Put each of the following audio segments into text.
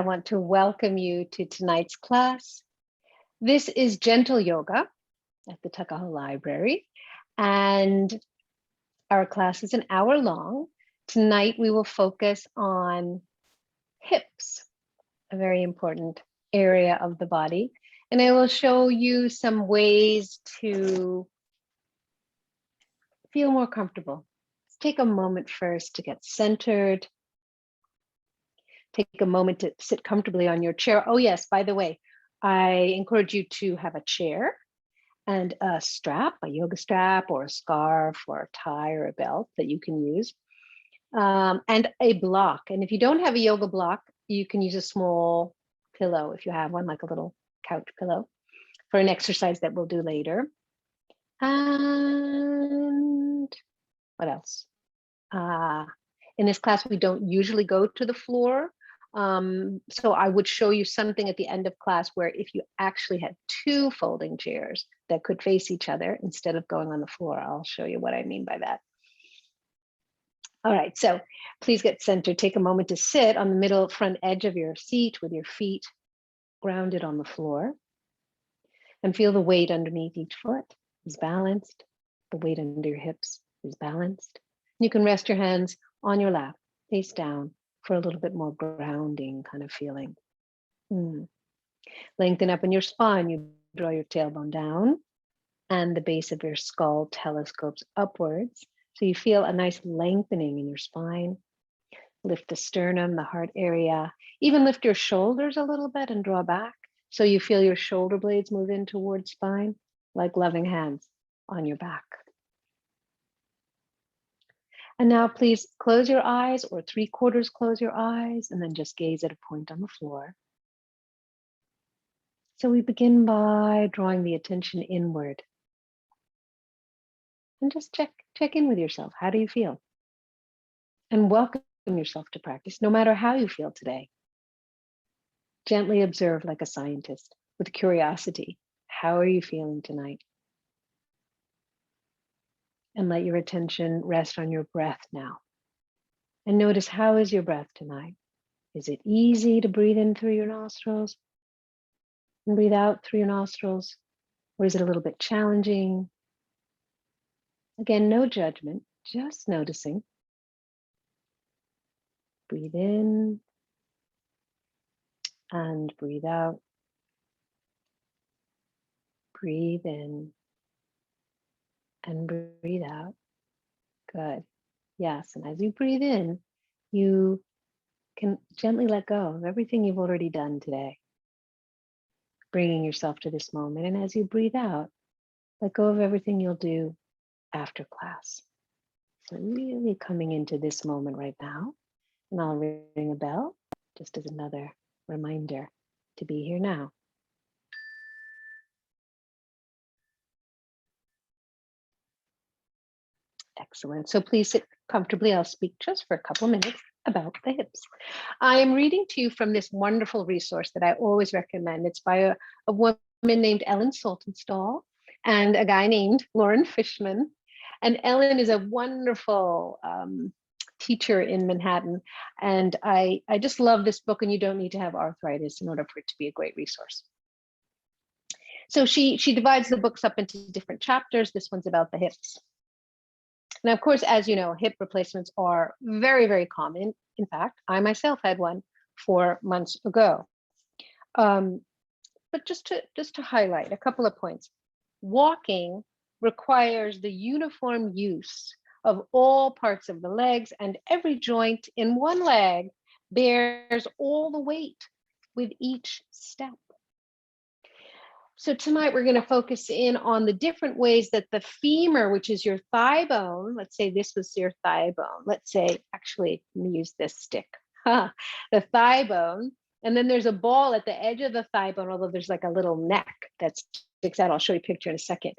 I want to welcome you to tonight's class. This is Gentle Yoga at the Tuckahoe Library, and our class is an hour long. Tonight we will focus on hips, a very important area of the body, and I will show you some ways to feel more comfortable. Let's take a moment first to get centered. Take a moment to sit comfortably on your chair. Oh yes, by the way, I encourage you to have a chair and a strap, a yoga strap or a scarf or a tie or a belt that you can use, and a block. And if you don't have a yoga block, you can use a small pillow if you have one, like a little couch pillow, for an exercise that we'll do later. And what else? In this class, we don't usually go to the floor. So I would show you something at the end of class where if you actually had two folding chairs that could face each other instead of going on the floor, I'll show you what I mean by that. All right, so please get centered. Take a moment to sit on the middle front edge of your seat with your feet grounded on the floor, and feel the weight underneath each foot is balanced. The weight under your hips is balanced. You can rest your hands on your lap, face down, for a little bit more grounding kind of feeling. Lengthen up in your spine. You draw your tailbone down and the base of your skull telescopes upwards. So you feel a nice lengthening in your spine. Lift the sternum, the heart area. Even lift your shoulders a little bit and draw back. So you feel your shoulder blades move in towards spine, like loving hands on your back. And now please close your eyes, or 3/4 close your eyes, and then just gaze at a point on the floor. So we begin by drawing the attention inward. And just check in with yourself. How do you feel? And welcome yourself to practice, no matter how you feel today. Gently observe like a scientist with curiosity. How are you feeling tonight? And let your attention rest on your breath now. And notice, how is your breath tonight? Is it easy to breathe in through your nostrils and breathe out through your nostrils? Or is it a little bit challenging? Again, no judgment, just noticing. Breathe in and breathe out. Breathe in and breathe out. Good. Yes, and as you breathe in, you can gently let go of everything you've already done today, bringing yourself to this moment. And as you breathe out, let go of everything you'll do after class. So really coming into this moment right now. And I'll ring a bell just as another reminder to be here now. Excellent. So please sit comfortably. I'll speak just for a couple of minutes about the hips. I am reading to you from this wonderful resource that I always recommend. It's by a woman named Ellen Saltonstall and a guy named Lauren Fishman. And Ellen is a wonderful teacher in Manhattan. And I just love this book, and you don't need to have arthritis in order for it to be a great resource. So she divides the books up into different chapters. This one's about the hips. Now, of course, as you know, hip replacements are very, very common. In fact, I myself had one 4 months ago. But just to highlight a couple of points. Walking requires the uniform use of all parts of the legs, and every joint in one leg bears all the weight with each step. So tonight we're going to focus in on the different ways that the femur, which is your thigh bone, let's say this was your thigh bone. Let's say, actually, let me use this stick. The thigh bone. And then there's a ball at the edge of the thigh bone, although there's like a little neck that sticks out. I'll show you a picture in a second.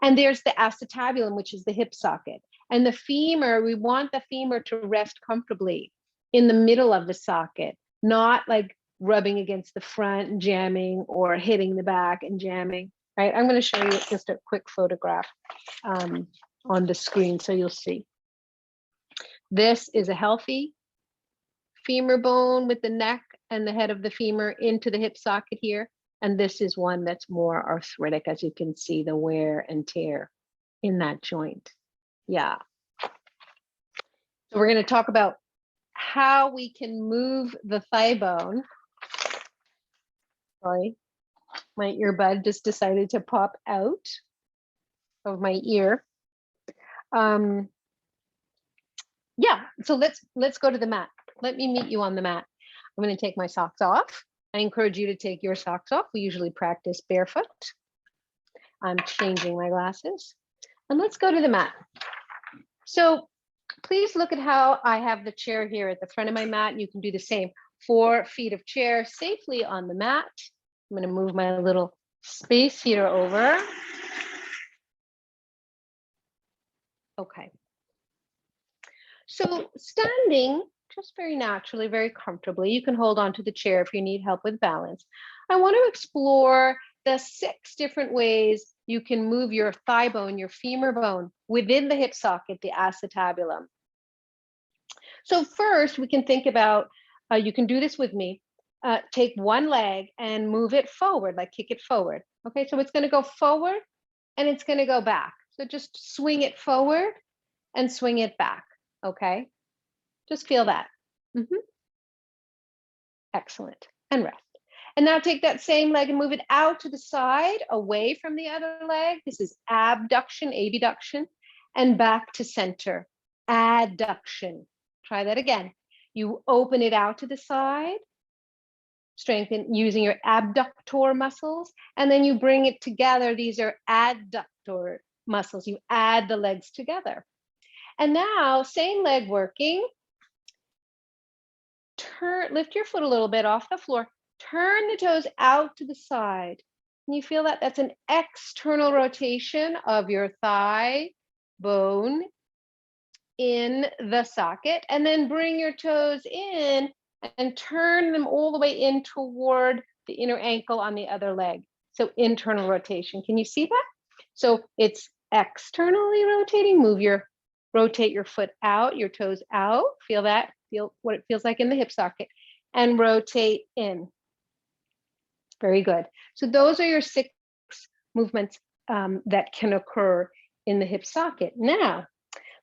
And there's the acetabulum, which is the hip socket. And the femur, we want the femur to rest comfortably in the middle of the socket, not like rubbing against the front and jamming, or hitting the back and jamming, right? I'm going to show you just a quick photograph on the screen so you'll see. This is a healthy femur bone with the neck and the head of the femur into the hip socket here. And this is one that's more arthritic, as you can see, the wear and tear in that joint. Yeah. So we're going to talk about how we can move the thigh bone. Sorry, my earbud just decided to pop out of my ear. Yeah, so let's go to the mat. Let me meet you on the mat. I'm going to take my socks off. I encourage you to take your socks off. We usually practice barefoot. I'm changing my glasses. And let's go to the mat. So please look at how I have the chair here at the front of my mat. You can do the same. 4 feet of chair safely on the mat. I'm going to move my little space heater over. Okay. So standing just very naturally, very comfortably, you can hold on to the chair if you need help with balance. I want to explore the 6 different ways you can move your thigh bone, your femur bone within the hip socket, the acetabulum. So first we can think about, you can do this with me, take one leg and move it forward, like kick it forward. Okay, so it's going to go forward and it's going to go back. So just swing it forward and swing it back. Okay, just feel that. Excellent. And rest. And now take that same leg and move it out to the side, away from the other leg. This is abduction, abduction, and back to center. Adduction. Try that again. You open it out to the side, strengthen using your abductor muscles, and then you bring it together. These are adductor muscles. You add the legs together. And now, same leg working. Lift your foot a little bit off the floor. Turn the toes out to the side. Can you feel that? That's an external rotation of your thigh bone in the socket. And then bring your toes in and turn them all the way in toward the inner ankle on the other leg. So internal rotation. Can you see that? So it's externally rotating. Rotate your foot out, your toes out. Feel that. Feel what it feels like in the hip socket. And rotate in. Very good. So those are your 6 movements that can occur in the hip socket. Now,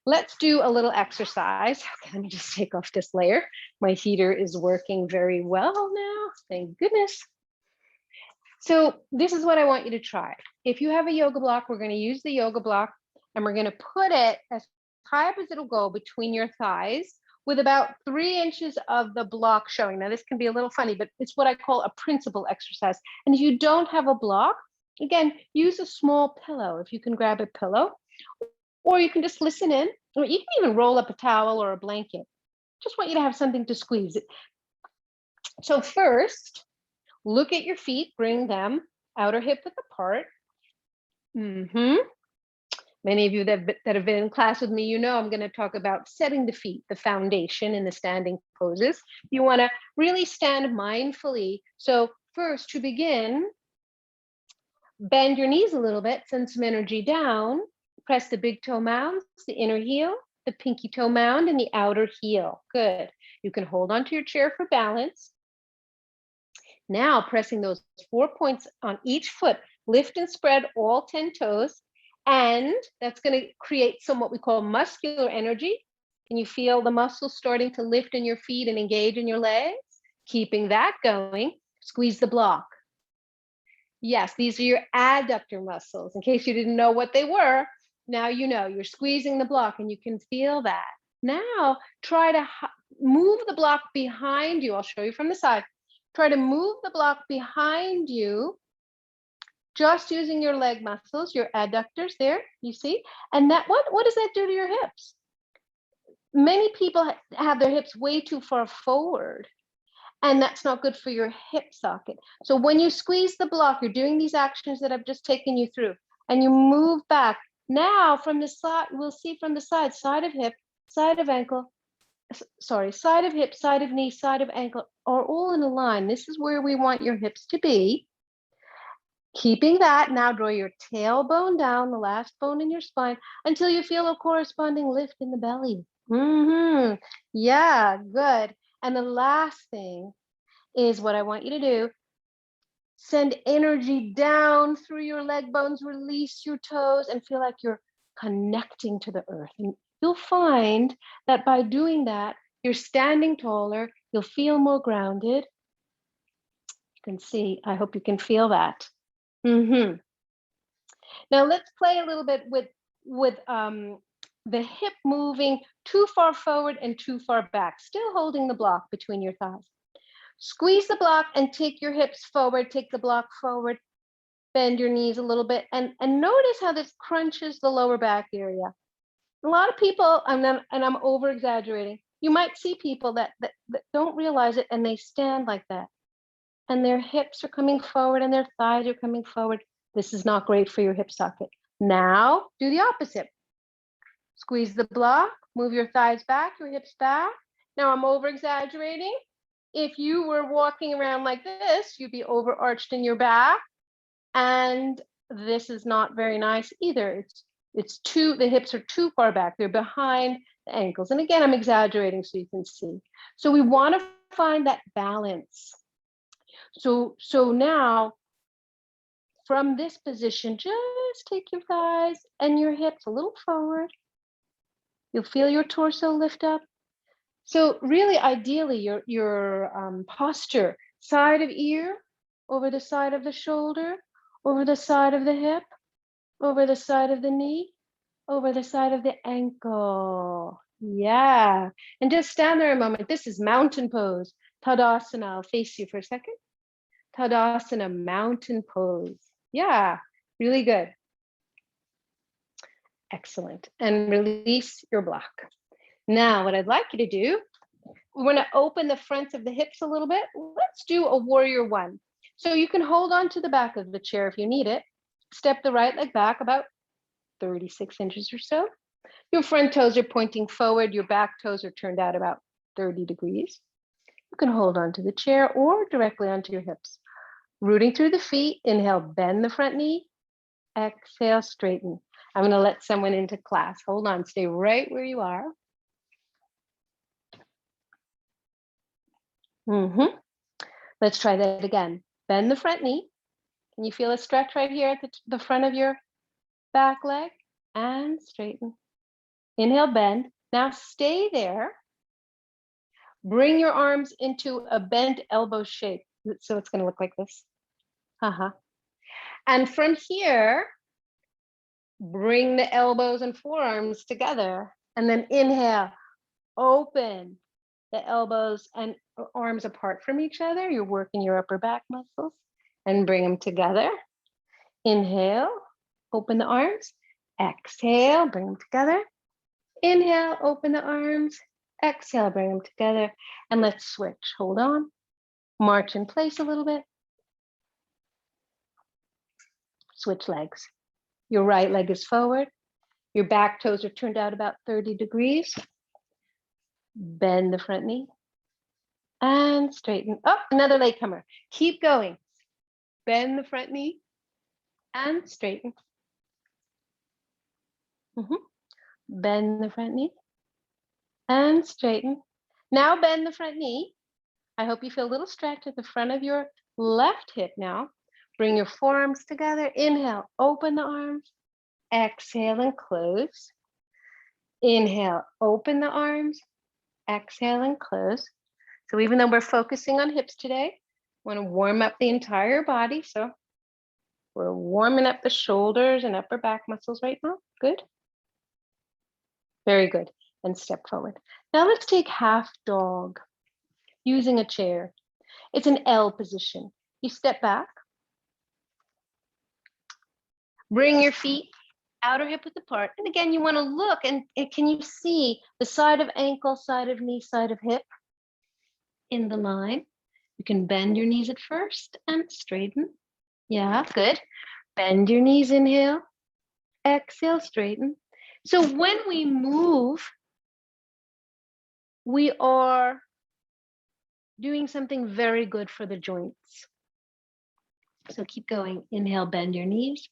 let's do a little exercise. Okay, let me just take off this layer. My heater is working very well now. Thank goodness. So this is what I want you to try. If you have a yoga block, we're going to use the yoga block and we're going to put it as high up as it'll go between your thighs with about 3 inches of the block showing. Now this can be a little funny, but it's what I call a principle exercise. And if you don't have a block, again, use a small pillow. If you can grab a pillow, or you can just listen in, or you can even roll up a towel or a blanket. Just want you to have something to squeeze it. So first, look at your feet, bring them outer hip width apart. Many of you that have been in class with me, you know I'm going to talk about setting the feet, the foundation in the standing poses. You want to really stand mindfully. So first, to begin, bend your knees a little bit, send some energy down, press the big toe mounds, the inner heel, the pinky toe mound, and the outer heel. Good. You can hold onto your chair for balance. Now pressing those 4 points on each foot, lift and spread all 10 toes. And that's going to create some what we call muscular energy. Can you feel the muscles starting to lift in your feet and engage in your legs? Keeping that going, squeeze the block. Yes, these are your adductor muscles. In case you didn't know what they were, now you know. You're squeezing the block and you can feel that. Now try to move the block behind you. I'll show you from the side. Try to move the block behind you, just using your leg muscles, your adductors there, you see? And that what does that do to your hips? Many people have their hips way too far forward, and that's not good for your hip socket. So when you squeeze the block, you're doing these actions that I've just taken you through, and you move back. Now from the side, we'll see from the side of hip, side of ankle, side of hip, side of knee, side of ankle are all in a line. This is where we want your hips to be. Keeping that, now draw your tailbone down, the last bone in your spine, until you feel a corresponding lift in the belly. Yeah, good. And the last thing is what I want you to do. Send energy down through your leg bones, release your toes, and feel like you're connecting to the earth. And you'll find that by doing that, you're standing taller, you'll feel more grounded. You can see, I hope you can feel that. Now let's play a little bit with the hip moving too far forward and too far back, still holding the block between your thighs. Squeeze the block and take your hips forward, take the block forward, bend your knees a little bit, and notice how this crunches the lower back area. A lot of people, and I'm over exaggerating, you might see people that don't realize it and they stand like that. And their hips are coming forward and their thighs are coming forward. This is not great for your hip socket. Now, do the opposite. Squeeze the block, move your thighs back, your hips back. Now I'm over exaggerating. If you were walking around like this, you'd be overarched in your back. And this is not very nice either. The hips are too far back. They're behind the ankles. And again, I'm exaggerating so you can see. So we want to find that balance. So now from this position, just take your thighs and your hips a little forward. You'll feel your torso lift up. So really, ideally, your posture, side of ear, over the side of the shoulder, over the side of the hip, over the side of the knee, over the side of the ankle. Yeah. And just stand there a moment. This is mountain pose. Tadasana. I'll face you for a second. Tadasana, mountain pose. Yeah, really good. Excellent. And release your block. Now, what I'd like you to do, we're going to open the fronts of the hips a little bit. Let's do a warrior one. So you can hold on to the back of the chair if you need it. Step the right leg back about 36 inches or so. Your front toes are pointing forward. Your back toes are turned out about 30 degrees. You can hold on to the chair or directly onto your hips. Rooting through the feet, inhale, bend the front knee. Exhale, straighten. I'm going to let someone into class. Hold on, stay right where you are. Let's try that again. Bend the front knee. Can you feel a stretch right here at the front of your back leg? And straighten. Inhale, bend. Now stay there. Bring your arms into a bent elbow shape. So it's going to look like this. And from here, bring the elbows and forearms together. And then inhale, open the elbows and arms apart from each other. You're working your upper back muscles and bring them together. Inhale, open the arms. Exhale, bring them together. Inhale, open the arms. Exhale, bring them together. And let's switch. Hold on. March in place a little bit. Switch legs. Your right leg is forward. Your back toes are turned out about 30 degrees. Bend the front knee. And straighten. Oh, another latecomer. Keep going. Bend the front knee. And straighten. Bend the front knee. And straighten. Now bend the front knee. I hope you feel a little stretch at the front of your left hip now. Bring your forearms together. Inhale, open the arms. Exhale and close. Inhale, open the arms. Exhale and close. So even though we're focusing on hips today, we want to warm up the entire body. So we're warming up the shoulders and upper back muscles right now. Good. Very good. And step forward. Now let's take half dog using a chair. It's an L position. You step back. Bring your feet outer hip width apart. And again, you want to look and can you see the side of ankle, side of knee, side of hip in the line? You can bend your knees at first and straighten. Yeah, good. Bend your knees, inhale. Exhale, straighten. So when we move, we are doing something very good for the joints. So keep going. Inhale, bend your knees.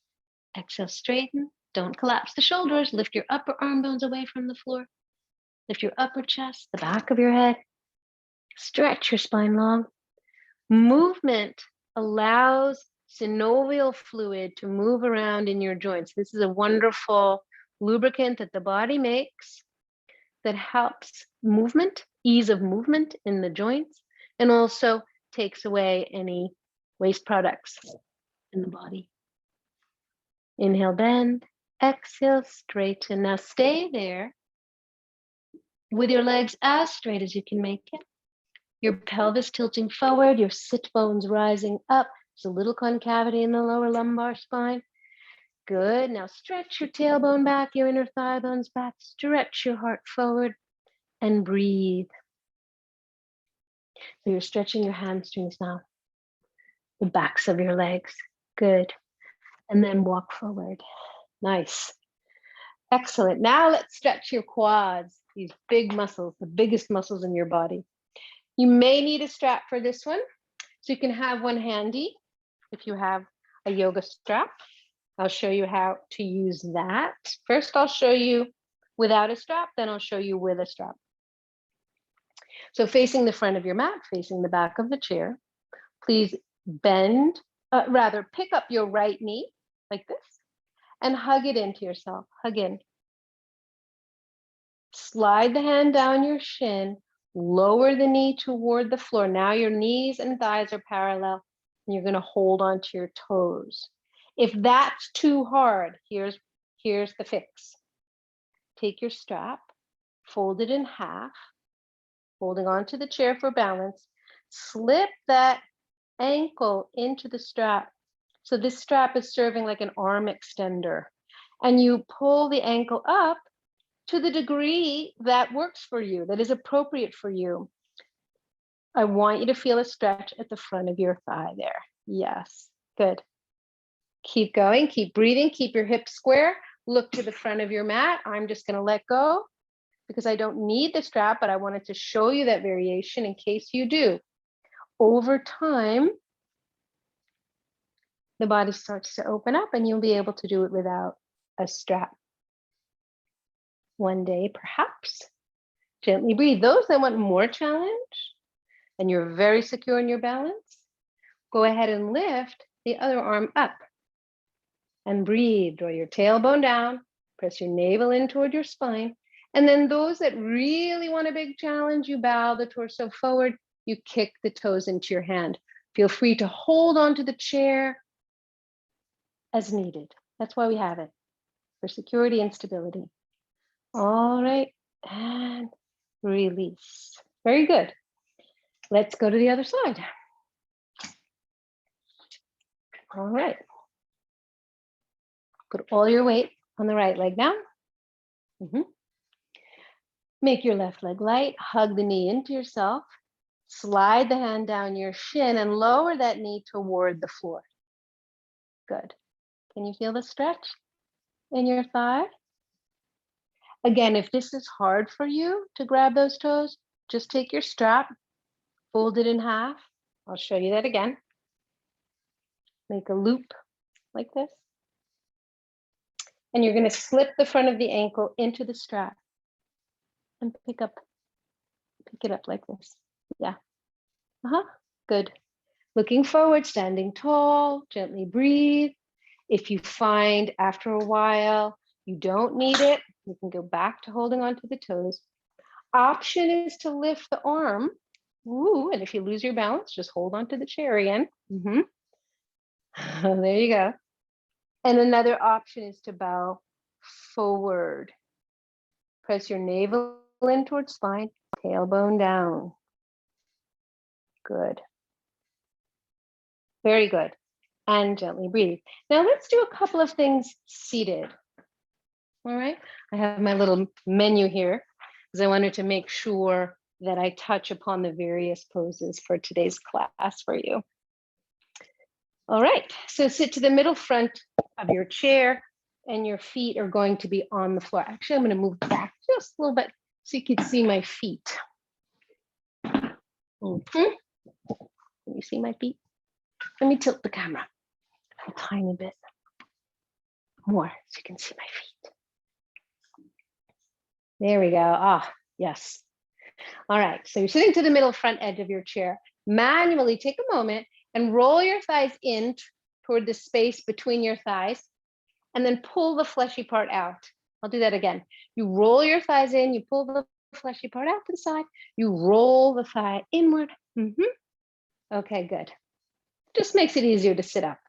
Exhale, straighten. Don't collapse the shoulders. Lift your upper arm bones away from the floor. Lift your upper chest, the back of your head. Stretch your spine long. Movement allows synovial fluid to move around in your joints. This is a wonderful lubricant that the body makes that helps movement, ease of movement in the joints, and also takes away any waste products in the body. Inhale, bend. Exhale, straighten. Now stay there with your legs as straight as you can make it. Your pelvis tilting forward, your sit bones rising up. There's a little concavity in the lower lumbar spine. Good. Now stretch your tailbone back, your inner thigh bones back. Stretch your heart forward and breathe. So you're stretching your hamstrings now, the backs of your legs. Good. And then walk forward. Nice. Excellent. Now let's stretch your quads, these big muscles, the biggest muscles in your body. You may need a strap for this one. So you can have one handy if you have a yoga strap. I'll show you how to use that. First, I'll show you without a strap, then I'll show you with a strap. So facing the front of your mat, facing the back of the chair, please bend, pick up your right knee like this and hug it into yourself. Hug in. Slide the hand down your shin, lower the knee toward the floor. Now your knees and thighs are parallel, and you're going to hold onto your toes. If that's too hard, here's the fix. Take your strap, fold it in half, holding onto the chair for balance. Slip that ankle into the strap. So this strap is serving like an arm extender. And you pull the ankle up to the degree that works for you, that is appropriate for you. I want you to feel a stretch at the front of your thigh there. Yes, good. Keep going, keep breathing, keep your hips square. Look to the front of your mat. I'm just going to let go because I don't need the strap, but I wanted to show you that variation in case you do. Over time, the body starts to open up and you'll be able to do it without a strap. One day, perhaps. Gently breathe. Those that want more challenge and you're very secure in your balance, go ahead and lift the other arm up and breathe. Draw your tailbone down, press your navel in toward your spine. And then those that really want a big challenge, you bow the torso forward, you kick the toes into your hand. Feel free to hold onto the chair as needed. That's why we have it, for security and stability. All right, and release. Very good. Let's go to the other side. All right. Put all your weight on the right leg now. Make your left leg light. Hug the knee into yourself. Slide the hand down your shin and lower that knee toward the floor. Good. Can you feel the stretch in your thigh? Again, if this is hard for you to grab those toes, just take your strap, fold it in half. I'll show you that again. Make a loop like this. And you're going to slip the front of the ankle into the strap and pick it up like this. Yeah. Good. Looking forward, standing tall, gently breathe. If you find after a while you don't need it, you can go back to holding on to the toes. Option is to lift the arm. Ooh, and if you lose your balance, just hold on to the chair again. There you go. And another option is to bow forward. Press your navel in towards spine, tailbone down. Good. Very good. And gently breathe. Now let's do a couple of things seated. All right. I have my little menu here because I wanted to make sure that I touch upon the various poses for today's class for you. All right. So sit to the middle front of your chair and your feet are going to be on the floor. Actually, I'm going to move back just a little bit so you can see my feet. Can you see my feet? Let me tilt the camera a tiny bit more so you can see my feet. There we go. Ah, yes. All right. So you're sitting to the middle front edge of your chair. Manually take a moment and roll your thighs in toward the space between your thighs, and then pull the fleshy part out. I'll do that again. You roll your thighs in, you pull the fleshy part out to the side, you roll the thigh inward. Okay, good. Just makes it easier to sit up.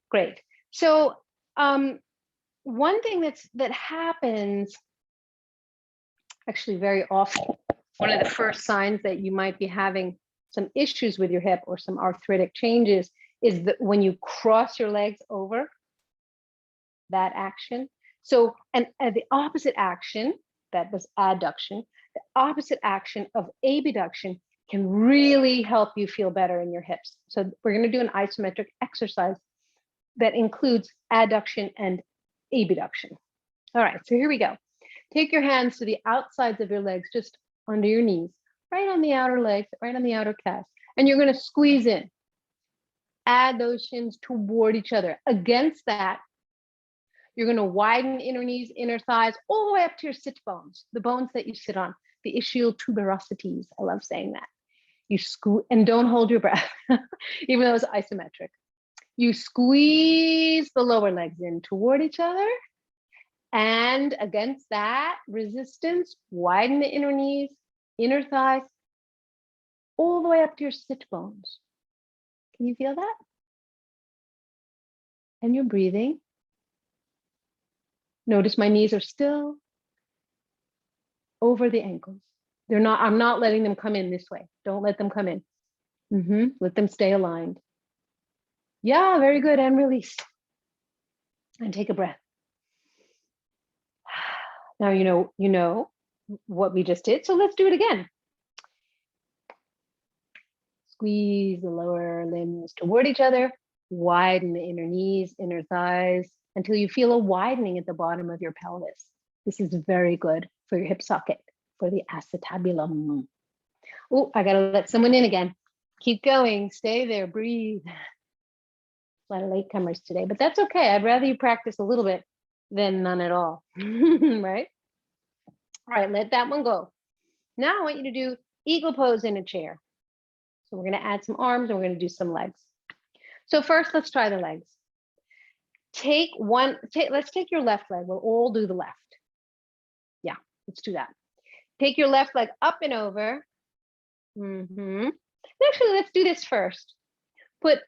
Great. So one thing that happens actually very often, one of the first signs that you might be having some issues with your hip or some arthritic changes is that when you cross your legs over, that action. So, and the opposite action, that was adduction, the opposite action of abduction can really help you feel better in your hips. So we're going to do an isometric exercise that includes adduction and abduction. All right, so here we go. Take your hands to the outsides of your legs, just under your knees, right on the outer legs, right on the outer calves. And you're going to squeeze in. Add those shins toward each other. Against that, you're going to widen inner knees, inner thighs, all the way up to your sit bones, the bones that you sit on, the ischial tuberosities. I love saying that. You squeeze, and don't hold your breath, even though it's isometric. You squeeze the lower legs in toward each other. And against that resistance, widen the inner knees, inner thighs, all the way up to your sit bones. Can you feel that? And you're breathing. Notice my knees are still over the ankles. They're not, I'm not letting them come in this way. Don't let them come in. Let them stay aligned. Yeah, very good. And release. And take a breath. Now you know what we just did, so let's do it again. Squeeze the lower limbs toward each other, widen the inner knees, inner thighs, until you feel a widening at the bottom of your pelvis. This is very good for your hip socket, for the acetabulum. Oh, I gotta let someone in again. Keep going, stay there, breathe. A lot of latecomers today, but that's okay. I'd rather you practice a little bit than none at all, right? All right, let that one go. Now I want you to do eagle pose in a chair. So we're gonna add some arms and we're gonna do some legs. So first, let's try the legs. Let's take your left leg. We'll all do the left. Yeah, let's do that. Take your left leg up and over. Actually, let's do this first. Put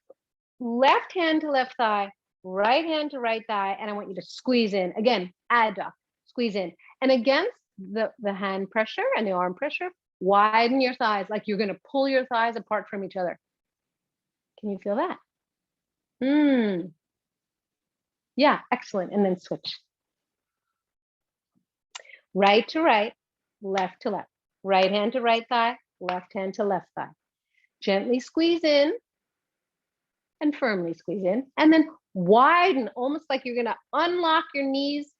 left hand to left thigh, right hand to right thigh, and I want you to squeeze in. Again, adduct, squeeze in. And against the hand pressure and the arm pressure, widen your thighs like you're gonna pull your thighs apart from each other. Can you feel that? Yeah, excellent. And then switch. Right to right, left to left. Right hand to right thigh, left hand to left thigh. Gently squeeze in and firmly squeeze in. And then widen, almost like you're gonna unlock your knees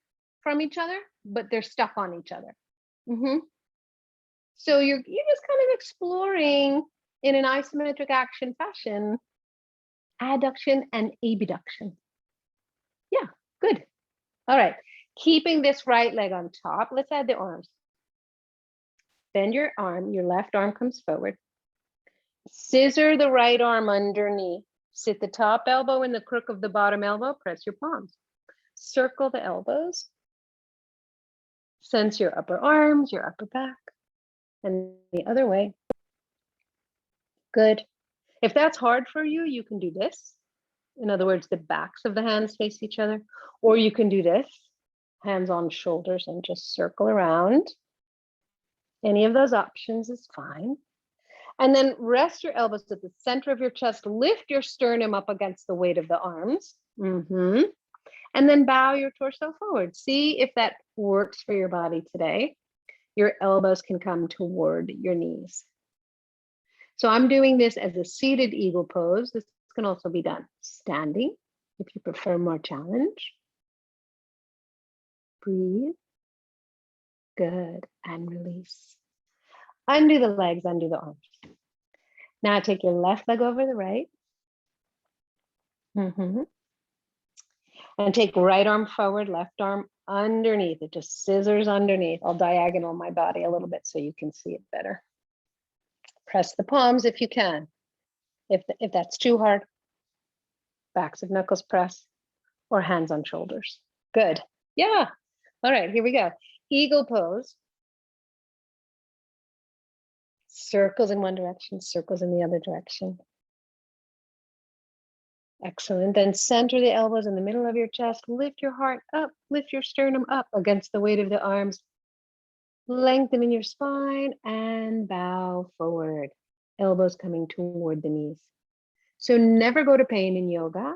from each other, but they're stuck on each other. So you're just kind of exploring in an isometric action fashion, adduction and abduction. Yeah, good. All right, keeping this right leg on top, let's add the arms. Bend your arm, your left arm comes forward. Scissor the right arm underneath. Sit the top elbow in the crook of the bottom elbow, press your palms. Circle the elbows. Sense your upper arms, your upper back, and the other way. Good. If that's hard for you, you can do this. In other words, the backs of the hands face each other, or you can do this, hands on shoulders and just circle around. Any of those options is fine. And then rest your elbows at the center of your chest, lift your sternum up against the weight of the arms. And then bow your torso forward. See if that works for your body today. Your elbows can come toward your knees. So I'm doing this as a seated eagle pose. This can also be done standing if you prefer more challenge. Breathe. Good. And release. Undo the legs, undo the arms. Now take your left leg over the right. And take right arm forward, left arm underneath. It just scissors underneath. I'll diagonal my body a little bit so you can see it better. Press the palms if you can. If that's too hard, backs of knuckles press or hands on shoulders. Good. Yeah. All right, here we go. Eagle pose. Circles in one direction, circles in the other direction. Excellent. Then center the elbows in the middle of your chest. Lift your heart up. Lift your sternum up against the weight of the arms. Lengthen in your spine and bow forward. Elbows coming toward the knees. So never go to pain in yoga.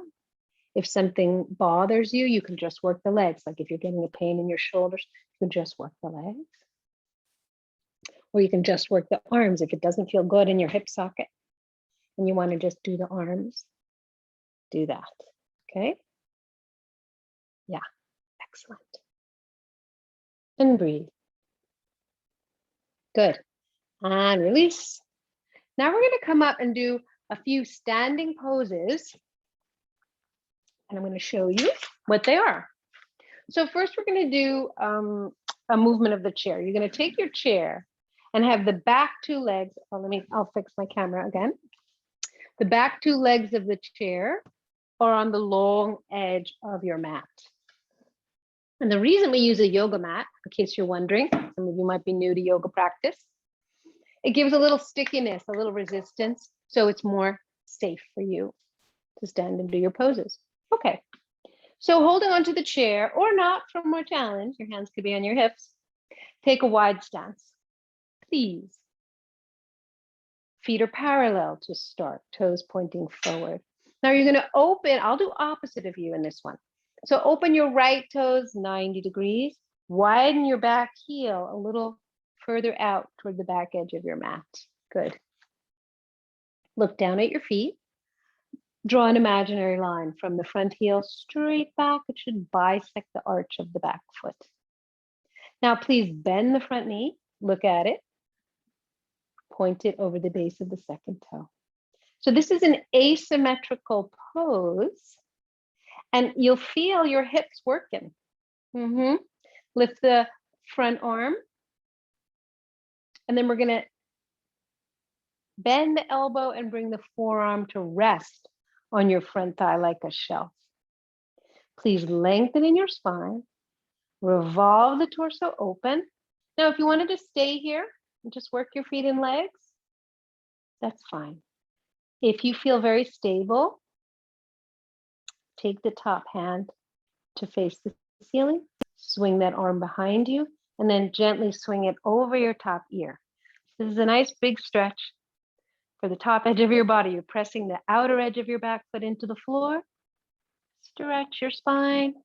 If something bothers you, you can just work the legs. Like if you're getting a pain in your shoulders, you can just work the legs. Or you can just work the arms if it doesn't feel good in your hip socket and you want to just do the arms. Do that. Okay? Yeah, excellent. And breathe. Good. And release. Now we're going to come up and do a few standing poses. And I'm going to show you what they are. So first we're going to do a movement of the chair. You're going to take your chair and have the back two legs. Oh, I'll fix my camera again. The back two legs of the chair are on the long edge of your mat. And the reason we use a yoga mat, in case you're wondering, some of you might be new to yoga practice, it gives a little stickiness, a little resistance, so it's more safe for you to stand and do your poses. Okay, so holding onto the chair or not for more challenge, your hands could be on your hips. Take a wide stance, please. Feet are parallel to start, toes pointing forward. Now you're going to open, I'll do opposite of you in this one. So open your right toes 90 degrees, widen your back heel a little further out toward the back edge of your mat. Good. Look down at your feet. Draw an imaginary line from the front heel straight back. It should bisect the arch of the back foot. Now please bend the front knee, look at it, point it over the base of the second toe. So this is an asymmetrical pose, and you'll feel your hips working. Lift the front arm, and then we're going to bend the elbow and bring the forearm to rest on your front thigh like a shelf. Please lengthen in your spine, revolve the torso open. Now, if you wanted to stay here and just work your feet and legs, that's fine. If you feel very stable, take the top hand to face the ceiling, swing that arm behind you, and then gently swing it over your top ear. This is a nice big stretch for the top edge of your body. You're pressing the outer edge of your back foot into the floor. Stretch your spine,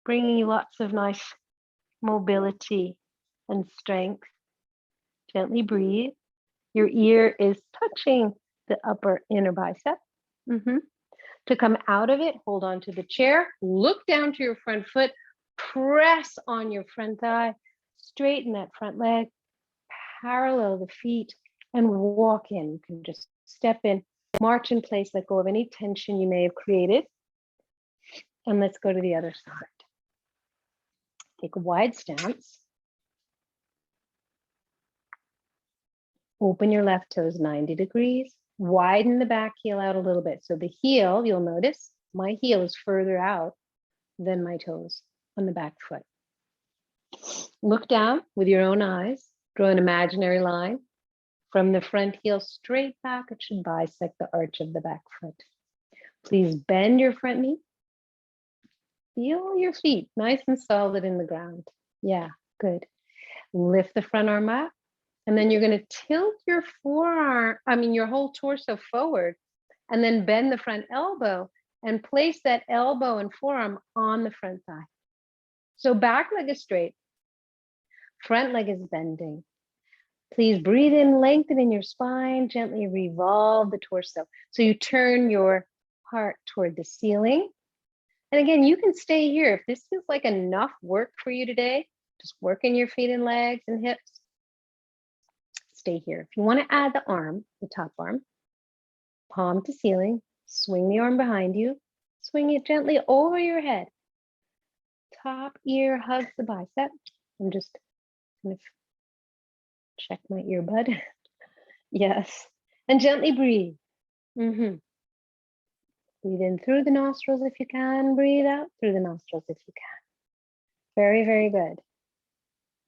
bringing you lots of nice mobility and strength. Gently breathe. Your ear is touching the upper inner bicep. To come out of it, hold on to the chair, look down to your front foot, press on your front thigh, straighten that front leg, parallel the feet, and walk in. You can just step in, march in place, let go of any tension you may have created. And let's go to the other side. Take a wide stance. Open your left toes 90 degrees. Widen the back heel out a little bit. So the heel, you'll notice, my heel is further out than my toes on the back foot. Look down with your own eyes. Draw an imaginary line from the front heel straight back. It should bisect the arch of the back foot. Please bend your front knee. Feel your feet nice and solid in the ground. Yeah, good. Lift the front arm up. And then you're going to tilt your your whole torso forward, and then bend the front elbow and place that elbow and forearm on the front thigh. So back leg is straight, front leg is bending. Please breathe in, lengthen in your spine, gently revolve the torso. So you turn your heart toward the ceiling. And again, you can stay here. If this feels like enough work for you today, just working your feet and legs and hips, stay here. If you want to add the arm, the top arm, palm to ceiling, swing the arm behind you, swing it gently over your head. Top ear hugs the bicep. I'm just going to check my earbud. Yes. And gently breathe. Mm-hmm. Breathe in through the nostrils if you can. Breathe out through the nostrils if you can. Very, very good.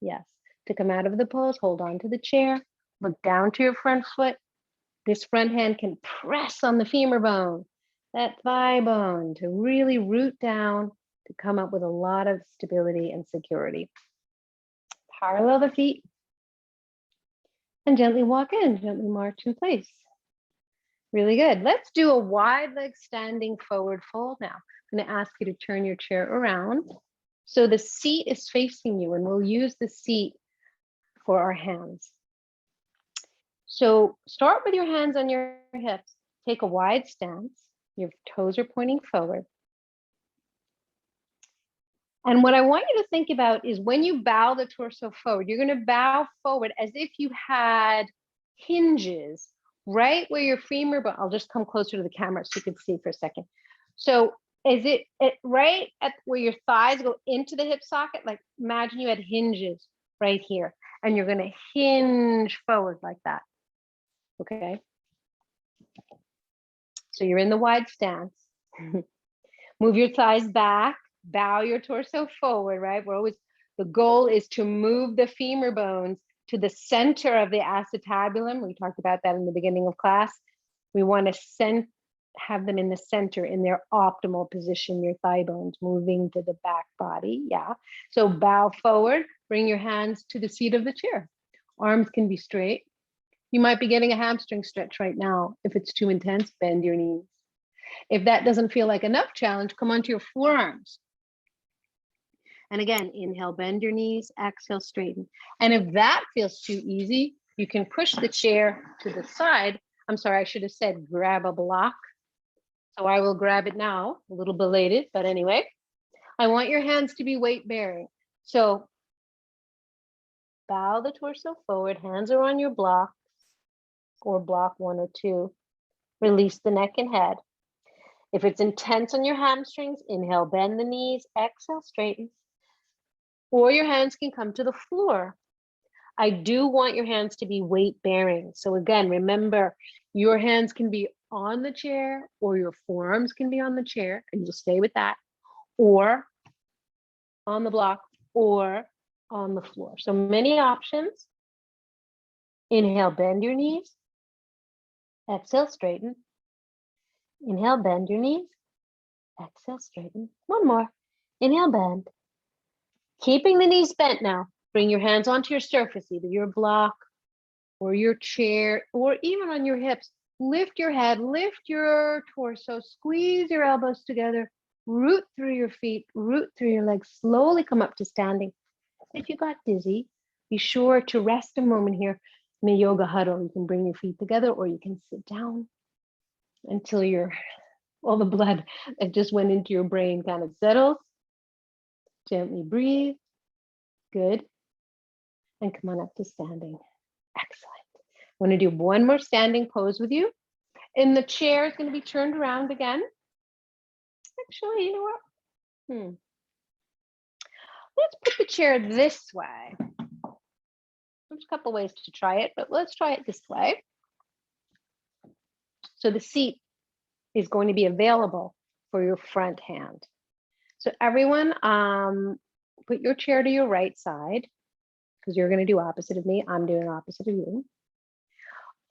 Yes. To come out of the pose, hold on to the chair. Look down to your front foot. This front hand can press on the femur bone, that thigh bone, to really root down to come up with a lot of stability and security. Parallel the feet and gently walk in, gently march in place. Really good. Let's do a wide leg standing forward fold now. I'm going to ask you to turn your chair around so the seat is facing you, and we'll use the seat for our hands. So start with your hands on your hips. Take a wide stance. Your toes are pointing forward. And what I want you to think about is when you bow the torso forward, you're going to bow forward as if you had hinges right where your femur bone. I'll just come closer to the camera so you can see for a second. So is it right at where your thighs go into the hip socket? Like imagine you had hinges right here, and you're going to hinge forward like that. Okay. So you're in the wide stance. Move your thighs back, bow your torso forward, right? The goal is to move the femur bones to the center of the acetabulum. We talked about that in the beginning of class. We want to have them in the center in their optimal position, your thigh bones moving to the back body. Yeah. So bow forward, bring your hands to the seat of the chair. Arms can be straight. You might be getting a hamstring stretch right now. If it's too intense, bend your knees. If that doesn't feel like enough challenge, come onto your forearms. And again, inhale, bend your knees, exhale, straighten. And if that feels too easy, you can push the chair to the side. I'm sorry, I should have said grab a block. So I will grab it now, a little belated, but anyway. I want your hands to be weight bearing. So bow the torso forward, hands are on your blocks or block 1 or 2. Release the neck and head. If it's intense on your hamstrings, inhale, bend the knees, exhale, straighten. Or your hands can come to the floor. I do want your hands to be weight bearing. So again, remember, your hands can be on the chair or your forearms can be on the chair, and you'll stay with that, or on the block or on the floor. So many options. Inhale, bend your knees. Exhale, straighten. Inhale, bend your knees. Exhale, straighten. One more. Inhale, bend. Keeping the knees bent now. Bring your hands onto your surface, either your block or your chair, or even on your hips. Lift your head, lift your torso, squeeze your elbows together, root through your feet, root through your legs, slowly come up to standing. If you got dizzy, be sure to rest a moment here in a yoga huddle. You can bring your feet together or you can sit down until all the blood that just went into your brain kind of settles. Gently breathe. Good. And come on up to standing. Excellent. I want to do one more standing pose with you. And the chair is going to be turned around again. Actually, you know what? Let's put the chair this way. There's a couple ways to try it, but let's try it this way. So the seat is going to be available for your front hand. So everyone, put your chair to your right side, because you're going to do opposite of me. I'm doing opposite of you.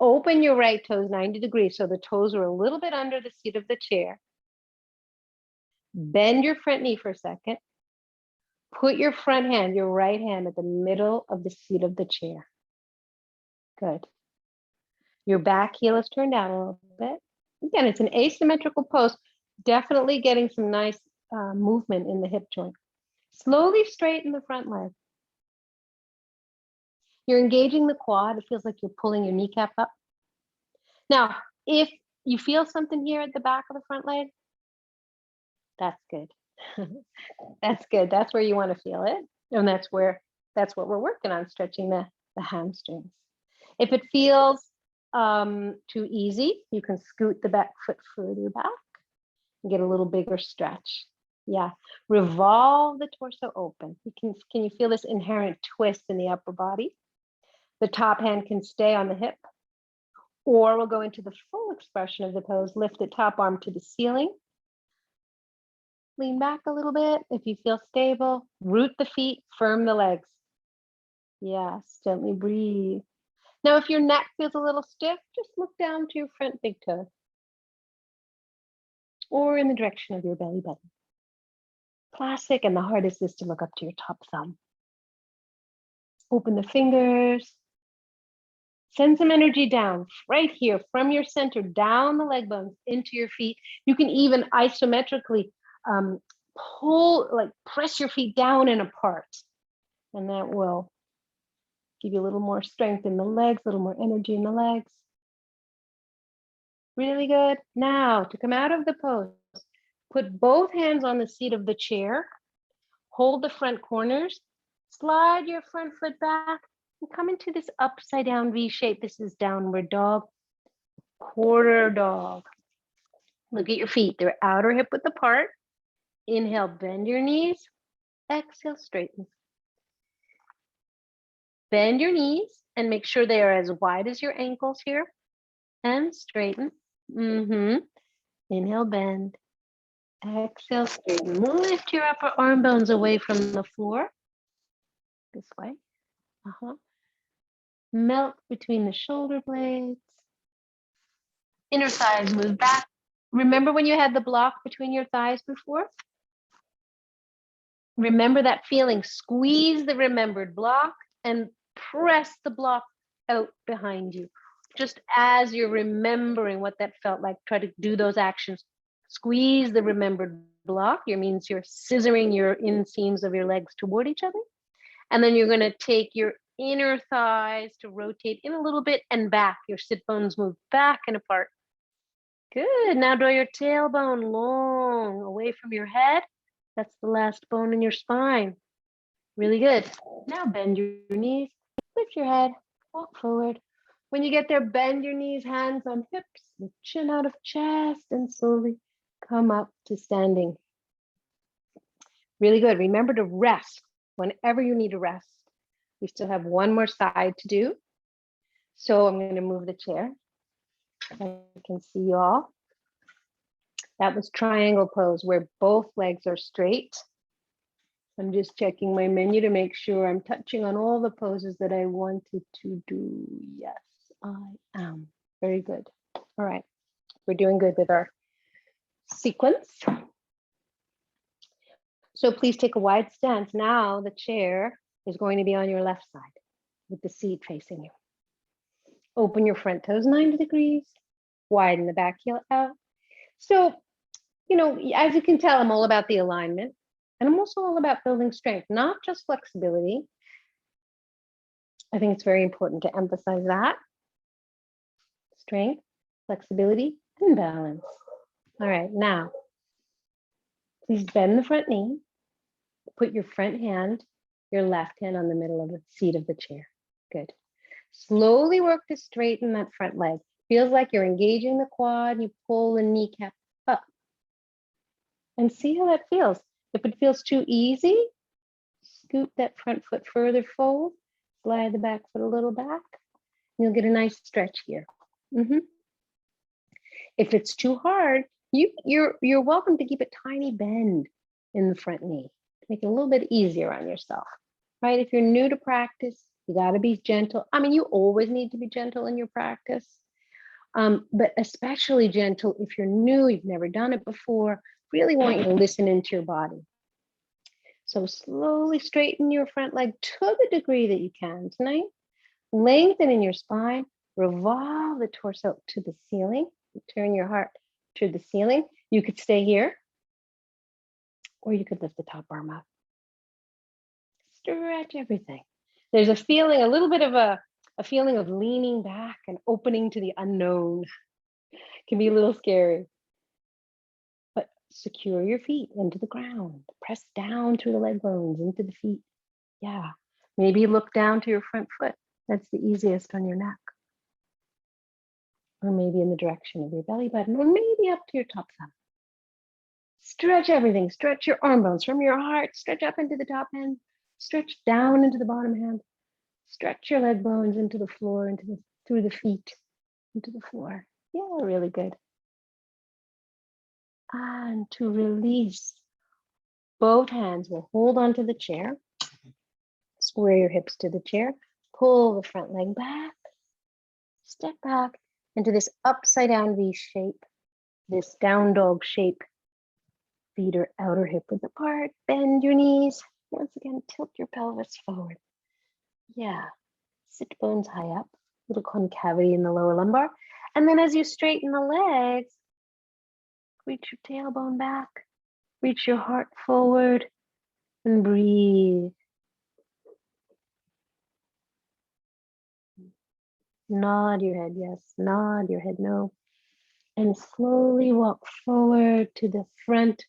Open your right toes 90 degrees, so the toes are a little bit under the seat of the chair. Bend your front knee for a second. Put your front hand, your right hand, at the middle of the seat of the chair. Good. Your back heel is turned down a little bit. Again, it's an asymmetrical pose. Definitely getting some nice movement in the hip joint. Slowly straighten the front leg. You're engaging the quad. It feels like you're pulling your kneecap up. Now, if you feel something here at the back of the front leg, that's good. That's good. That's where you want to feel it. And that's what we're working on, stretching the hamstrings. If it feels too easy, you can scoot the back foot further back and get a little bigger stretch. Yeah, revolve the torso open. Can you feel this inherent twist in the upper body? The top hand can stay on the hip. Or we'll go into the full expression of the pose. Lift the top arm to the ceiling. Lean back a little bit if you feel stable. Root the feet, firm the legs. Yes, gently breathe. Now, if your neck feels a little stiff, just look down to your front big toe or in the direction of your belly button. Classic, and the hardest is to look up to your top thumb. Open the fingers. Send some energy down right here from your center, down the leg bones into your feet. You can even isometrically press your feet down and apart. And that will give you a little more strength in the legs, a little more energy in the legs. Really good. Now, to come out of the pose, put both hands on the seat of the chair. Hold the front corners. Slide your front foot back and come into this upside down V shape. This is downward dog, quarter dog. Look at your feet. They're outer hip width apart. Inhale, bend your knees. Exhale, straighten. Bend your knees and make sure they are as wide as your ankles here. And straighten. Inhale, bend. Exhale, straighten. Lift your upper arm bones away from the floor. This way. Melt between the shoulder blades. Inner thighs move back. Remember when you had the block between your thighs before? Remember that feeling. Squeeze the remembered block and press the block out behind you. Just as you're remembering what that felt like, try to do those actions. Squeeze the remembered block. It means you're scissoring your inseams of your legs toward each other. And then you're going to take your inner thighs to rotate in a little bit and back. Your sit bones move back and apart. Good. Now draw your tailbone long away from your head. That's the last bone in your spine. Really good. Now bend your knees, lift your head, walk forward. When you get there, bend your knees, hands on hips, lift chin out of chest, and slowly come up to standing. Really good. Remember to rest whenever you need to rest. We still have one more side to do. So I'm going to move the chair. I can see you all. That was triangle pose where both legs are straight. I'm just checking my menu to make sure I'm touching on all the poses that I wanted to do. Yes, I am. Very good. All right. We're doing good with our sequence. So please take a wide stance. Now the chair is going to be on your left side with the seat facing you. Open your front toes 90 degrees. Widen the back heel out. So, as you can tell, I'm all about the alignment. And I'm also all about building strength, not just flexibility. I think it's very important to emphasize that. Strength, flexibility, and balance. All right, now, please bend the front knee. Put your front hand, your left hand on the middle of the seat of the chair. Good. Slowly work to straighten that front leg. Feels like you're engaging the quad. You pull the kneecap up. And see how that feels. If it feels too easy, scoot that front foot further forward, slide the back foot a little back, and you'll get a nice stretch here. If it's too hard, you're welcome to keep a tiny bend in the front knee. Make it a little bit easier on yourself, right? If you're new to practice, you got to be gentle. I mean, you always need to be gentle in your practice, but especially gentle if you're new, you've never done it before. Really want you to listen into your body. So slowly straighten your front leg to the degree that you can tonight. Lengthen in your spine. Revolve the torso to the ceiling. Turn your heart to the ceiling. You could stay here, or you could lift the top arm up. Stretch everything. There's a feeling, a little bit of a feeling of leaning back and opening to the unknown. It can be a little scary. Secure your feet into the ground. Press down through the leg bones into the feet. Yeah. Maybe look down to your front foot. That's the easiest on your neck. Or maybe in the direction of your belly button, or maybe up to your top thumb. Stretch everything. Stretch your arm bones from your heart. Stretch up into the top hand. Stretch down into the bottom hand. Stretch your leg bones into the floor, through the feet. into the floor. Yeah, really good. And to release, both hands will hold onto the chair. Square your hips to the chair. Pull the front leg back. Step back into this upside down V shape, this down dog shape. Feet are outer hip width apart. Bend your knees. Once again, tilt your pelvis forward. Yeah, sit bones high up, little concavity in the lower lumbar. And then as you straighten the legs, reach your tailbone back, reach your heart forward, and breathe. Nod your head, yes. Nod your head, no. And slowly walk forward to the front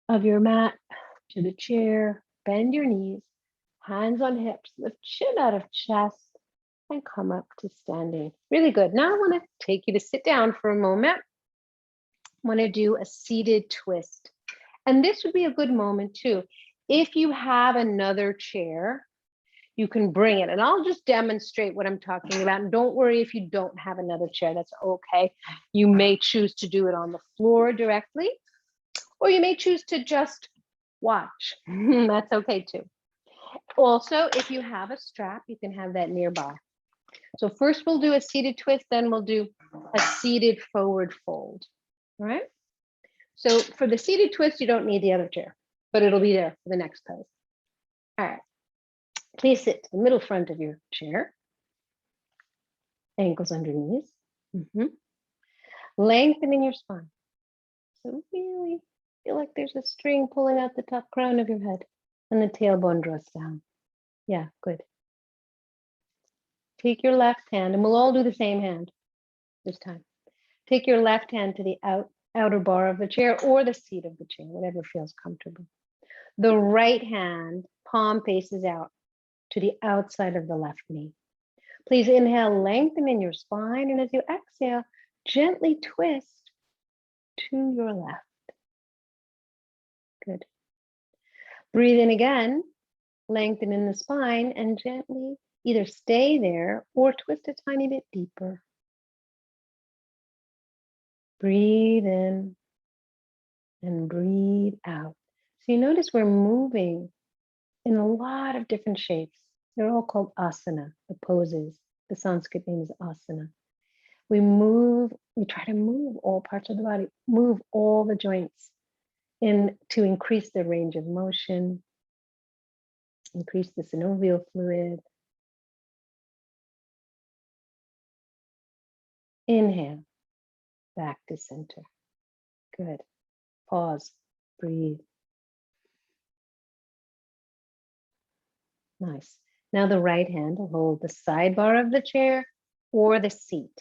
of your mat, to the chair. Bend your knees, hands on hips, lift chin out of chest, and come up to standing. Really good. Now I want to take you to sit down for a moment. I want to do a seated twist. And this would be a good moment too. If you have another chair, you can bring it. And I'll just demonstrate what I'm talking about. And don't worry if you don't have another chair, that's okay. You may choose to do it on the floor directly, or you may choose to just watch. That's okay too. Also, if you have a strap, you can have that nearby. So first we'll do a seated twist, then we'll do a seated forward fold. All right. So for the seated twist, you don't need the other chair, but it'll be there for the next pose. All right. Please sit to the middle front of your chair. Ankles under knees. Lengthening your spine. So really feel like there's a string pulling out the top crown of your head and the tailbone draws down. Yeah, good. Take your left hand, and we'll all do the same hand this time. Take your left hand to the outer bar of the chair or the seat of the chair, whatever feels comfortable. The right hand, palm faces out to the outside of the left knee. Please inhale, lengthen in your spine, and as you exhale, gently twist to your left. Good. Breathe in again, lengthen in the spine, and gently either stay there or twist a tiny bit deeper. Breathe in and breathe out. So you notice we're moving in a lot of different shapes. They're all called asana, the poses. The Sanskrit name is asana. We try to move all parts of the body, move all the joints to increase the range of motion, increase the synovial fluid. Inhale, back to center. Good. Pause, breathe. Nice. Now the right hand will hold the sidebar of the chair or the seat.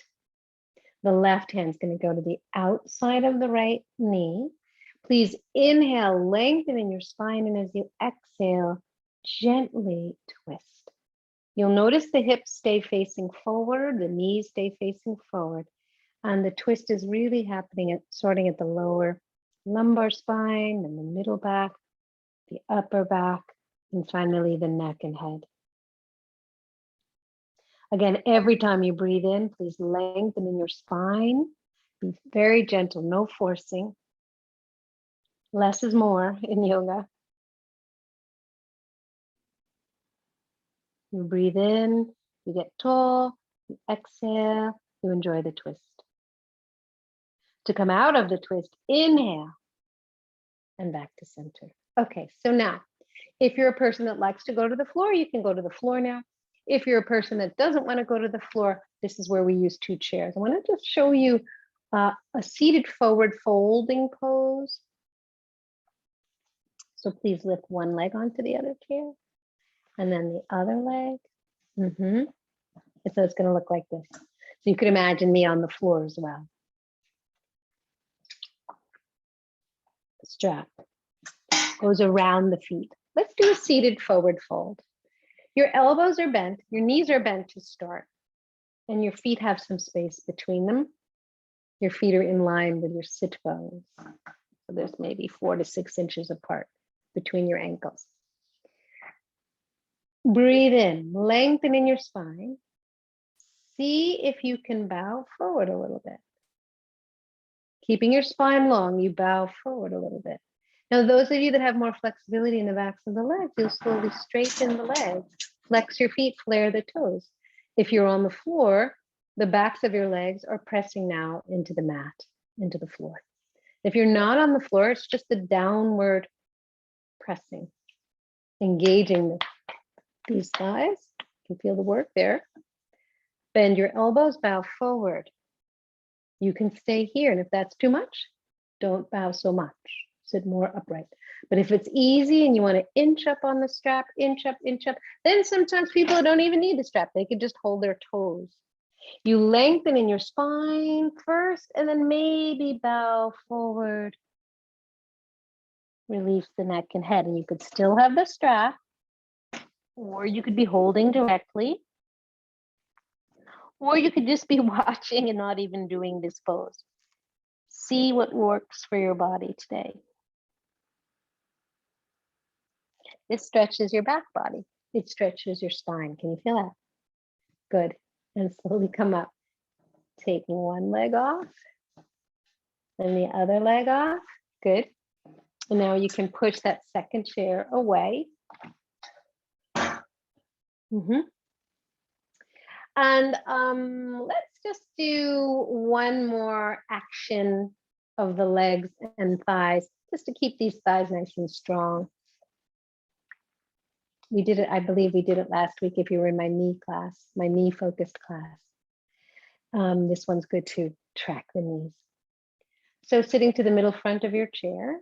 The left hand is going to go to the outside of the right knee. Please inhale, lengthen in your spine, and as you exhale, gently twist. You'll notice the hips stay facing forward, the knees stay facing forward, and the twist is really happening starting at the lower lumbar spine and the middle back, the upper back, and finally the neck and head. Again, every time you breathe in, please lengthen in your spine. Be very gentle, no forcing. Less is more in yoga. You breathe in, you get tall, you exhale, you enjoy the twist. To come out of the twist, inhale and back to center. Okay, so now, if you're a person that likes to go to the floor, you can go to the floor now. If you're a person that doesn't want to go to the floor, this is where we use two chairs. I want to just show you a seated forward folding pose. So please lift one leg onto the other chair and then the other leg. And so it's going to look like this. So you could imagine me on the floor as well. Strap goes around the feet. Let's do a seated forward fold. Your elbows are bent, your knees are bent to start, and your feet have some space between them. Your feet are in line with your sit bones. So there's maybe 4 to 6 inches apart between your ankles. Breathe in, lengthen in your spine. See if you can bow forward a little bit. Keeping your spine long, you bow forward a little bit. Now, those of you that have more flexibility in the backs of the legs, you'll slowly straighten the legs, flex your feet, flare the toes. If you're on the floor, the backs of your legs are pressing now into the mat, into the floor. If you're not on the floor, it's just the downward pressing, engaging these thighs. You can feel the work there. Bend your elbows, bow forward. You can stay here, and if that's too much, don't bow so much. Sit more upright. But if it's easy and you want to inch up on the strap, inch up, then sometimes people don't even need the strap. They could just hold their toes. You lengthen in your spine first, and then maybe bow forward. Release the neck and head, and you could still have the strap, or you could be holding directly, or you could just be watching and not even doing this pose. See what works for your body today. This stretches your back body. It stretches your spine. Can you feel that? Good. And slowly come up. Taking one leg off and the other leg off. Good. And now you can push that second chair away. And let's just do one more action of the legs and thighs, just to keep these thighs nice and strong. We did it, I believe we did it last week if you were in my knee class, my knee focused class. This one's good to track the knees. So sitting to the middle front of your chair,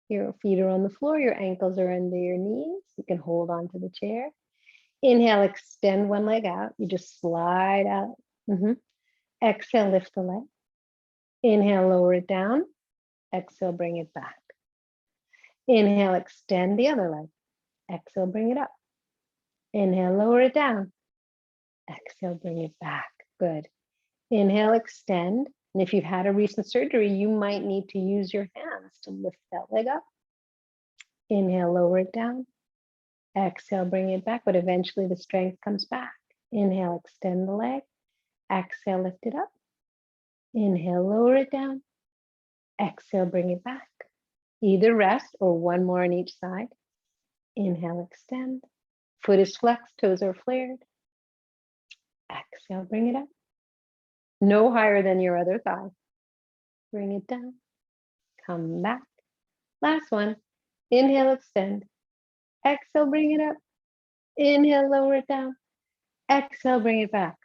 your feet are on the floor, your ankles are under your knees. You can hold on to the chair. Inhale, extend one leg out. You just slide out. Exhale, lift the leg. Inhale, lower it down. Exhale, bring it back. Inhale, extend the other leg. Exhale, bring it up. Inhale, lower it down. Exhale, bring it back. Good. Inhale, extend. And if you've had a recent surgery, you might need to use your hands to lift that leg up. Inhale, lower it down. Exhale, bring it back, but eventually the strength comes back. Inhale, extend the leg. Exhale, lift it up. Inhale, lower it down. Exhale, bring it back. Either rest or one more on each side. Inhale, extend. Foot is flexed, toes are flared. Exhale, bring it up. No higher than your other thigh. Bring it down. Come back. Last one. Inhale, extend. Exhale, bring it up. Inhale, lower it down. Exhale, bring it back.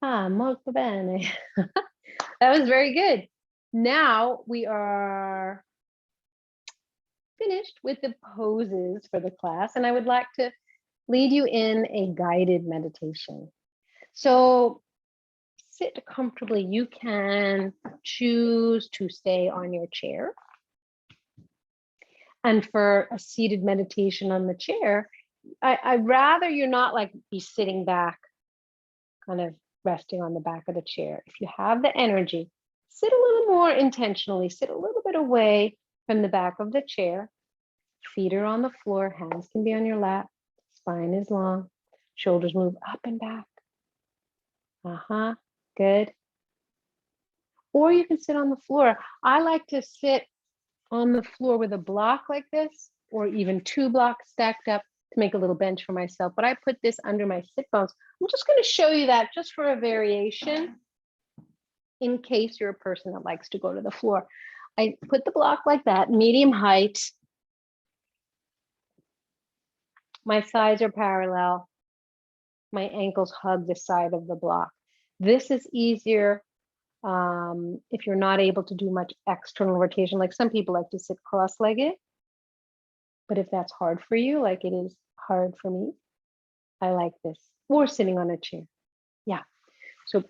Molto bene. That was very good. Now we are finished with the poses for the class, and I would like to lead you in a guided meditation. So sit comfortably. You can choose to stay on your chair. And for a seated meditation on the chair, I'd rather you're not like be sitting back, kind of resting on the back of the chair. If you have the energy, sit a little more intentionally, sit a little bit away from the back of the chair. Feet are on the floor, hands can be on your lap, spine is long, shoulders move up and back. Good. Or you can sit on the floor. I like to sit on the floor with a block like this, or even two blocks stacked up to make a little bench for myself. But I put this under my sit bones. I'm just going to show you that just for a variation, in case you're a person that likes to go to the floor. I put the block like that, medium height. My thighs are parallel. My ankles hug the side of the block. This is easier if you're not able to do much external rotation. Like some people like to sit cross-legged. But if that's hard for you, like it is hard for me, I like this. Or sitting on a chair. Yeah. So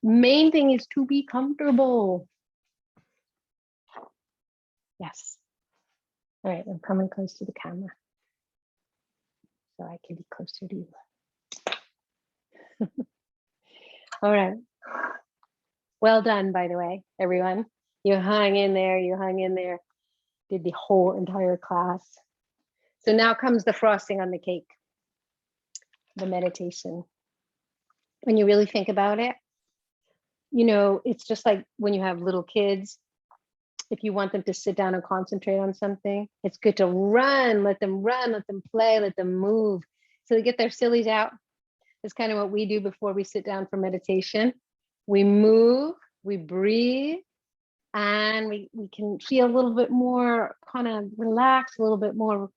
main thing is to be comfortable. Yes. All right, I'm coming close to the camera so I can be closer to you. All right. Well done, by the way, everyone. You hung in there, did the whole entire class. So now comes the frosting on the cake, the meditation. When you really think about it, it's just like when you have little kids. If you want them to sit down and concentrate on something, it's good to run, let them play, let them move. So they get their sillies out. It's kind of what we do before we sit down for meditation. We move, we breathe, and we can feel a little bit more kind of relaxed, a little bit more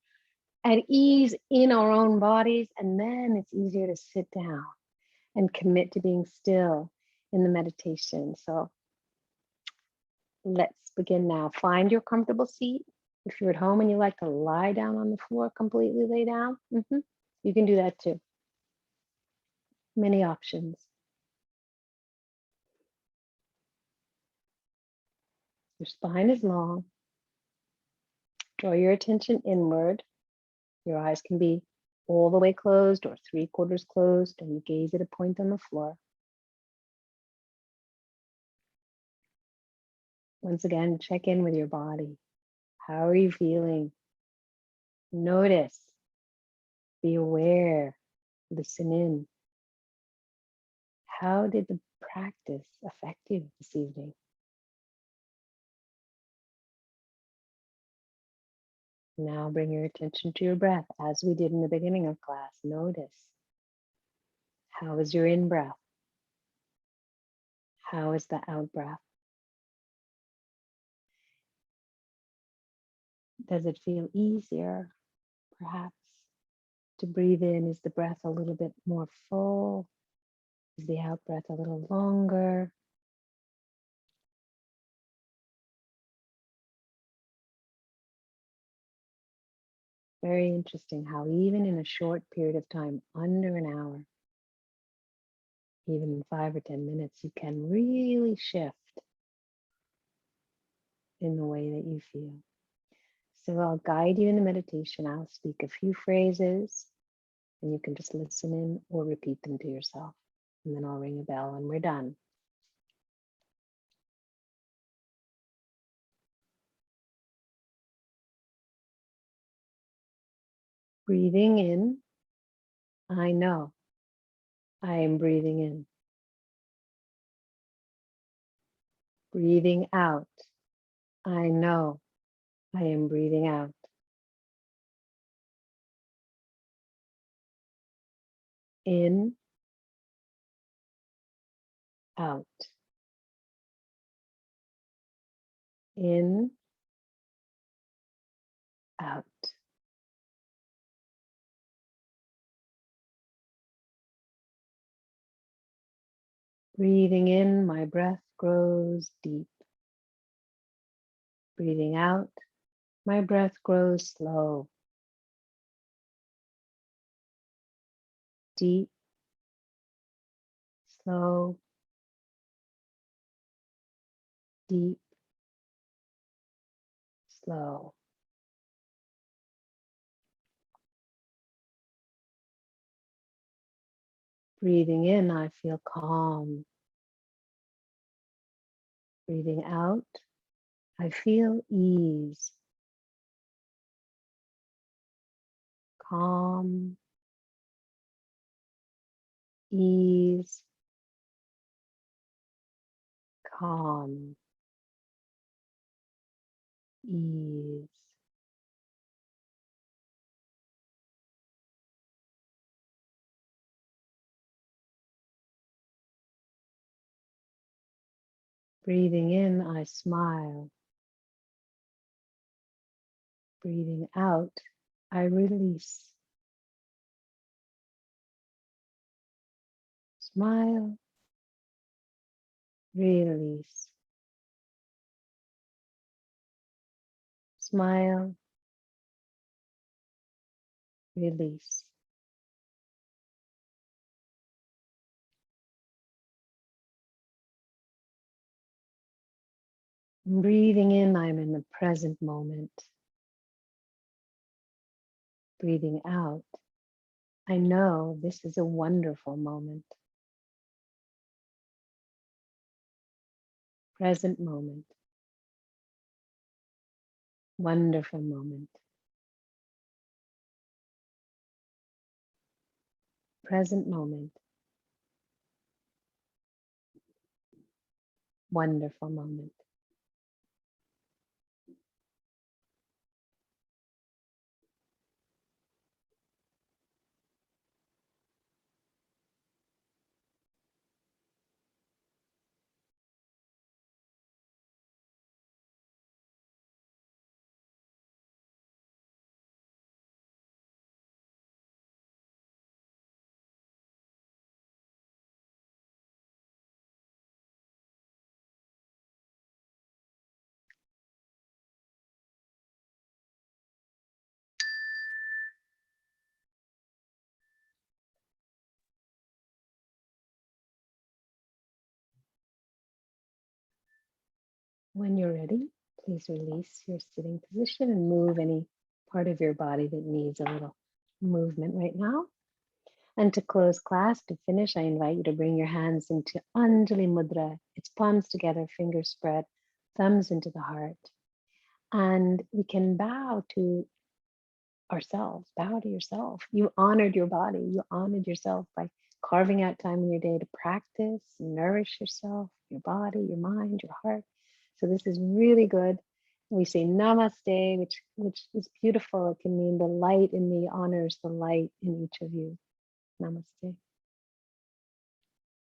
at ease in our own bodies. And then it's easier to sit down and commit to being still in the meditation. So let's begin now. Find your comfortable seat. If you're at home and you like to lie down on the floor, completely lay down, you can do that too. Many options. Your spine is long. Draw your attention inward. Your eyes can be all the way closed or 3/4 closed, and you gaze at a point on the floor. Once again, check in with your body. How are you feeling? Notice, be aware, listen in. How did the practice affect you this evening? Now bring your attention to your breath as we did in the beginning of class. Notice, how is your in-breath? How is the out-breath? Does it feel easier, perhaps, to breathe in? Is the breath a little bit more full? Is the out-breath a little longer? Very interesting how even in a short period of time, under an hour, even in 5 or 10 minutes, you can really shift in the way that you feel. So I'll guide you in the meditation. I'll speak a few phrases and you can just listen in or repeat them to yourself. And then I'll ring a bell and we're done. Breathing in, I know I am breathing in. Breathing out, I know I am breathing out. In, out. In, out. Breathing in, my breath grows deep. Breathing out, my breath grows slow. Deep, slow, deep, slow. Breathing in, I feel calm. Breathing out, I feel ease. Calm, ease, calm, ease. Breathing in, I smile. Breathing out, I release. Smile, release. Smile, release. Breathing in, I'm in the present moment. Breathing out, I know this is a wonderful moment. Present moment. Wonderful moment. Present moment. wonderful moment. When you're ready, please release your sitting position and move any part of your body that needs a little movement right now. And to close class, to finish, I invite you to bring your hands into Anjali Mudra. It's palms together, fingers spread, thumbs into the heart. And we can bow to ourselves, bow to yourself. You honored your body, you honored yourself by carving out time in your day to practice, nourish yourself, your body, your mind, your heart. So this is really good. We say namaste, which is beautiful. It can mean the light in me honors the light in each of you. Namaste.